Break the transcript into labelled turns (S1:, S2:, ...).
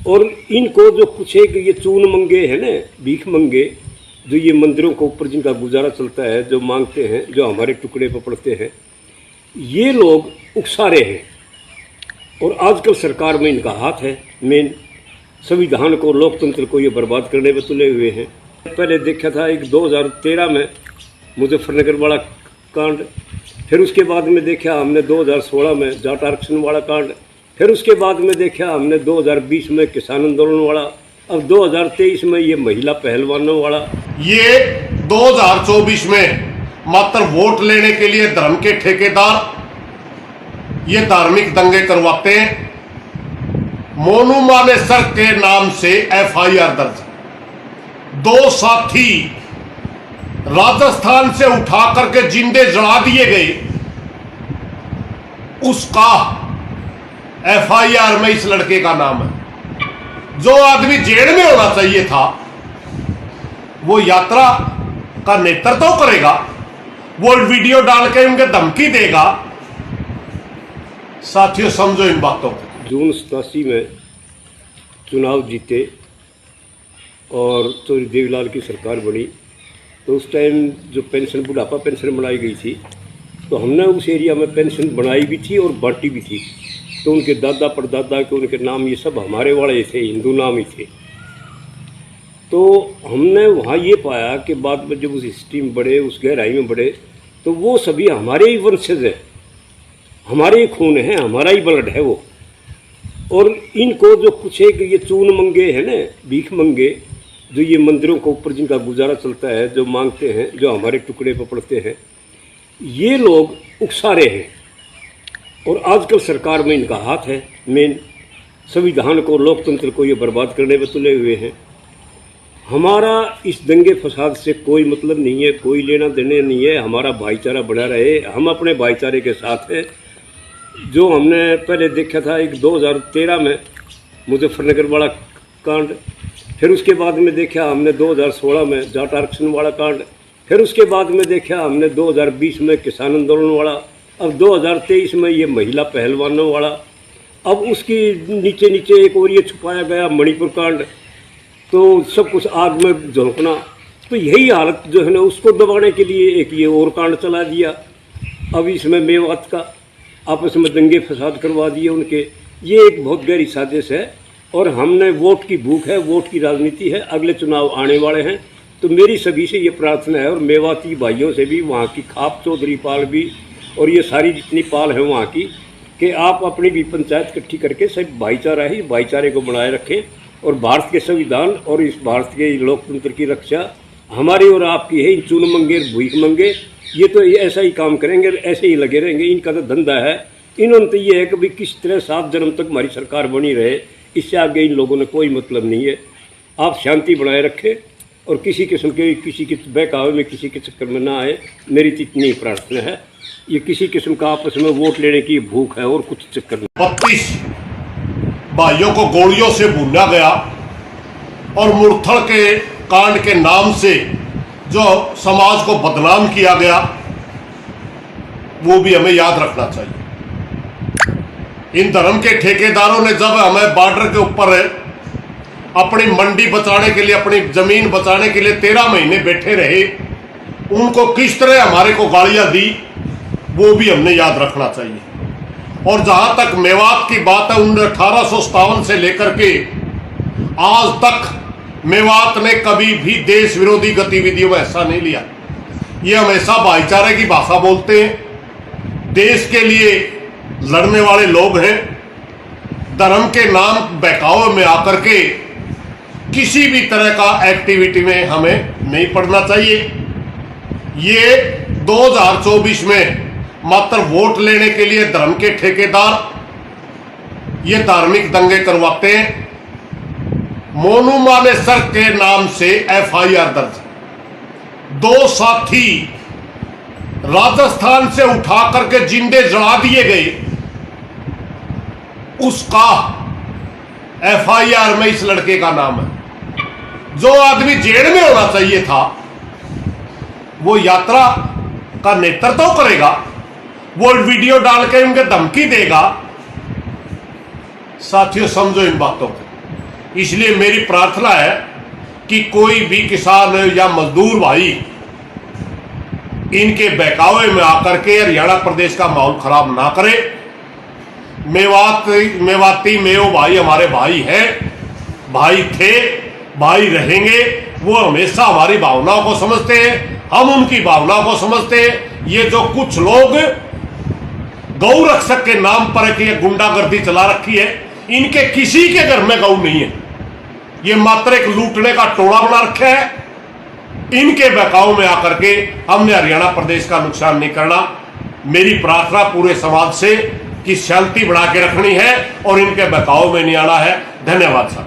S1: और इनको जो कुछ एक ये चून मंगे हैं ना, भीख मंगे, जो ये मंदिरों के ऊपर जिनका गुजारा चलता है, जो मांगते हैं, जो हमारे टुकड़े पर पड़ते हैं, ये लोग उकसारे हैं। और आजकल सरकार में इनका हाथ है। मेन संविधान को, लोकतंत्र को ये बर्बाद करने में तुले हुए हैं। पहले देखा था एक 2013 में मुजफ्फरनगर वाला कांड, फिर उसके बाद में देखा हमने 2016 में जाट आरक्षण वाला कांड, फिर उसके बाद में देखा हमने 2020 में किसान आंदोलन वाला, अब 2023 में ये महिला पहलवानों वाला।
S2: ये 2024 में मात्र वोट लेने के लिए धर्म के ठेकेदार ये धार्मिक दंगे करवाते हैं। मोनू मानेसर के नाम से एफआईआर दर्ज, 2 साथी राजस्थान से उठा करके जिंदे जला दिए गए, उसका एफआईआर में इस लड़के का नाम है। जो आदमी जेल में होना चाहिए था वो यात्रा का नेतृत्व करेगा, वो वीडियो डाल के उनके धमकी देगा। साथियों समझो इन बातों को।
S1: जून 87 में चुनाव जीते और चौधरी देवीलाल की सरकार बनी, तो उस टाइम जो पेंशन, बुढ़ापा पेंशन बनाई गई थी, तो हमने उस एरिया में पेंशन बनाई भी थी और बांटी भी थी। तो उनके दादा परदादा के, उनके नाम ये सब हमारे वाले थे, हिंदू नाम ही थे। तो हमने वहाँ ये पाया कि बाद में जब उस हिस्ट्री में बढ़े, उस गहराई में बढ़े, तो वो सभी हमारे ही वंशज हैं, हमारे ही खून है, हमारा ही ब्लड है वो। और इनको जो कुछ एक ये चून मंगे हैं ना, भीख मंगे, जो ये मंदिरों के ऊपर जिनका गुजारा चलता है, जो मांगते हैं, जो हमारे टुकड़े पर पड़ते हैं, ये लोग उकसारे हैं। और आजकल सरकार में इनका हाथ है। मेन संविधान को, लोकतंत्र को ये बर्बाद करने में तुले हुए हैं। हमारा इस दंगे फसाद से कोई मतलब नहीं है, कोई लेना देना नहीं है। हमारा भाईचारा बढ़ा रहे, हम अपने भाईचारे के साथ हैं। जो हमने पहले देखा था एक 2013 में मुजफ्फरनगर वाला कांड, फिर उसके बाद में देखा हमने 2016 में जाट आरक्षण वाला कांड, फिर उसके बाद में देखा हमने 2020 में किसान आंदोलन वाला, अब 2023 में ये महिला पहलवानों वाला। अब उसकी नीचे नीचे एक और ये छुपाया गया मणिपुर कांड, तो सब कुछ आग में झोंकना। तो यही हालत जो है ना, उसको दबाने के लिए एक ये और कांड चला दिया। अब इसमें मेवात का आपस में दंगे फसाद करवा दिए उनके। ये एक बहुत गहरी साजिश है। और हमने वोट की भूख है, वोट की राजनीति है, अगले चुनाव आने वाले हैं। तो मेरी सभी से ये प्रार्थना है, और मेवाती भाइयों से भी, वहाँ की खाप चौधरी पाल भी, और ये सारी जितनी पाल है वहाँ की, कि आप अपनी भी पंचायत इकट्ठी करके सब भाईचारा ही, भाईचारे को बनाए रखें। और भारत के संविधान और इस भारत के लोकतंत्र की रक्षा हमारी और आपकी है। इन चून मंगे, भूख मंगे, ये तो ऐसा ही काम करेंगे, ऐसे ही लगे रहेंगे। इनका तो धंधा है। इन्होंने तो ये है कि भाई किस तरह 7 जन्म तक हमारी सरकार बनी रहे, इससे आगे इन लोगों ने कोई मतलब नहीं है। आप शांति बनाए रखें और किसी किस्म के, किसी के बहकावे में, किसी के चक्कर में ना आए। मेरी तो इतनी प्रार्थना है। ये किसी किस्म का आपस में वोट लेने की भूख है और कुछ चक्कर नहीं।
S2: 32 भाइयों को गोलियों से भूना गया और मुरथल के कांड के नाम से जो समाज को बदनाम किया गया, वो भी हमें याद रखना चाहिए। इन धर्म के ठेकेदारों ने जब हमें बॉर्डर के ऊपर अपनी मंडी बचाने के लिए, अपनी जमीन बचाने के लिए 13 महीने बैठे रहे, उनको किस तरह हमारे को गालियां दी, वो भी हमने याद रखना चाहिए। और जहां तक मेवात की बात है, 1857 से लेकर के आज तक मेवात ने कभी भी देश विरोधी गतिविधियों में हिस्सा नहीं लिया। ये हमेशा भाईचारे की भाषा बोलते हैं, देश के लिए लड़ने वाले लोग हैं। धर्म के नाम बहकावे में आकर के किसी भी तरह का एक्टिविटी में हमें नहीं पड़ना चाहिए। ये 2024 में मात्र वोट लेने के लिए धर्म के ठेकेदार ये धार्मिक दंगे करवाते हैं। मोनू मानेसर के नाम से एफआईआर दर्ज, 2 साथी राजस्थान से उठा करके जिंदे जला दिए गए, उसका एफआईआर में इस लड़के का नाम है। जो आदमी जेल में होना चाहिए था वो यात्रा का नेतृत्व करेगा, वो वीडियो डाल के उनके धमकी देगा। साथियों समझो इन बातों को। इसलिए मेरी प्रार्थना है कि कोई भी किसान या मजदूर भाई इनके बहकावे में आकर के हरियाणा प्रदेश का माहौल खराब ना करे। मेवाती मेव भाई हमारे भाई हैं, भाई थे, भाई रहेंगे। वो हमेशा हमारी भावनाओं को समझते हैं, हम उनकी भावनाओं को समझते हैं। ये जो कुछ लोग गौ रक्षक के नाम पर कि ये गुंडागर्दी चला रखी है, इनके किसी के घर में गौ नहीं है। ये मात्र एक लूटने का टोला बना रखा है। इनके बहकाव में आकर के हमने हरियाणा प्रदेश का नुकसान नहीं करना। मेरी प्रार्थना पूरे समाज से कि शांति बना के रखनी है और इनके बहकाव में नहीं आना है। धन्यवाद सर।